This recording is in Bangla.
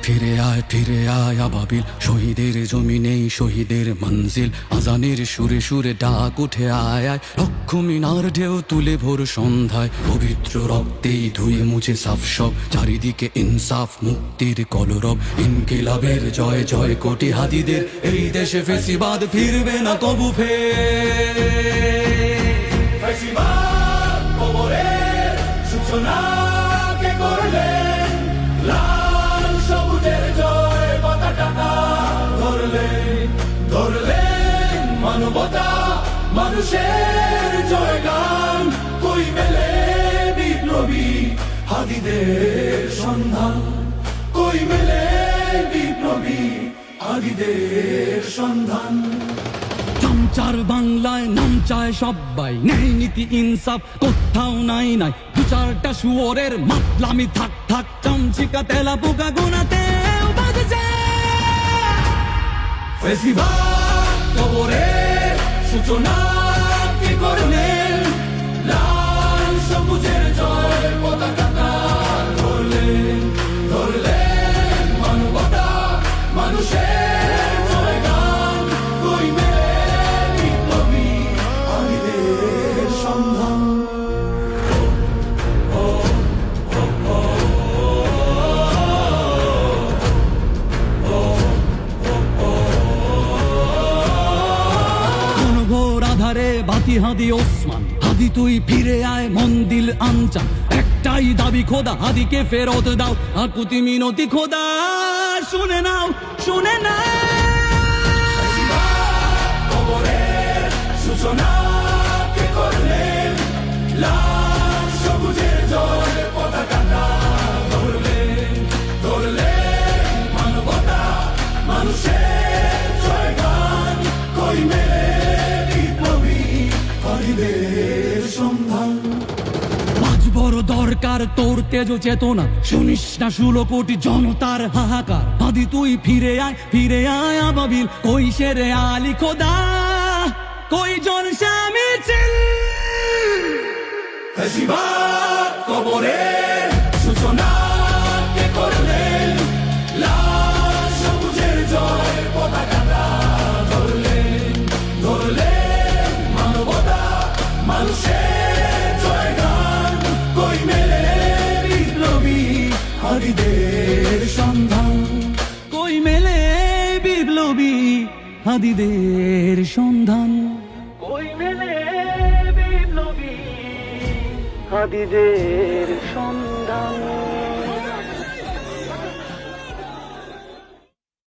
ফিরে আয় আবাবিল, শহীদের জমিনেই শহীদের মঞ্জিল। আজানের সুরে সুরে ডাক উঠে আয় আয়, লক্ষ মিনার ঢেউ তুলে ভোর সন্ধ্যায়। পবিত্র রক্তেই ধুয়ে মুছে সাফ সব, চারিদিকে ইনসাফ মুক্তির কলরব। ইনকিলাবের জয় জয় কোটি হাদিদের, এই দেশে ফেসিবাদ ফিরবে না কবু ফেসিবাদ কবরের সূচনা কে করলেন? লাল সবুজের জয় পতাকাটা ধরলেন মানবতা মানুষের জয়গান। কই মেলে বিপ্লবী হাদিদের সন্ধান? কই মেলে বিপ্লবী হাদিদের সন্ধান? চামচার বাংলায় নাম চায় সবাই, ন্যায় নীতি ইনসাফ কোথাও নাই নাই। দু চারটা শুয়োরের মাতলামি থাক থাক, চামচিকা তেলা পোকা গোনাতে বাজছে। ফেসিবাদ কবরের সূচনা কে করলেন? লাল সবুজের জয় পতাকাটা ধরলেন মানবতা মানুষের জয়গান। কই মেলে বিপ্লবী হাদিদের সন্ধান? ঘোর আধারে বাতি হাদি ওসমান, হাদি তুই ফিরে আয় মন দিল আনচান। একটাই দাবি খোদা, হাদিকে ফেরত দাও, আকুতি মিনতি খোদা শুনে নাও শুনে নাও। কবরের সূচনা কে করলেন? লাল সবুজের জয় পতাকাটা ধরলেন মানবতা মানুষের জয়গান। কই মেলে বিপ্লবী হাদিদের সন্ধান? আজ বড় দরকার তোর তেজ চেতনা, শুনিস না 16 কোটি জনতার হাহাকার। হাদি তুই ফিরে আয় আবাবিল, কই শেরে আলী খোদা, কই জন স্বামী চিল। ফেসিবাদ কবরের সূচনা কে করলেন? লাল সবুজের জয় পতাকাটা ধরলেন মানবতা মানুষের জয়গান। কই মেলে বিপ্লবী হাদিদের সন্ধান? কই মেলে বিপ্লবী হাদিদের সন্ধান? কই মেলে বিপ্লবী হাদিদের সন্ধান?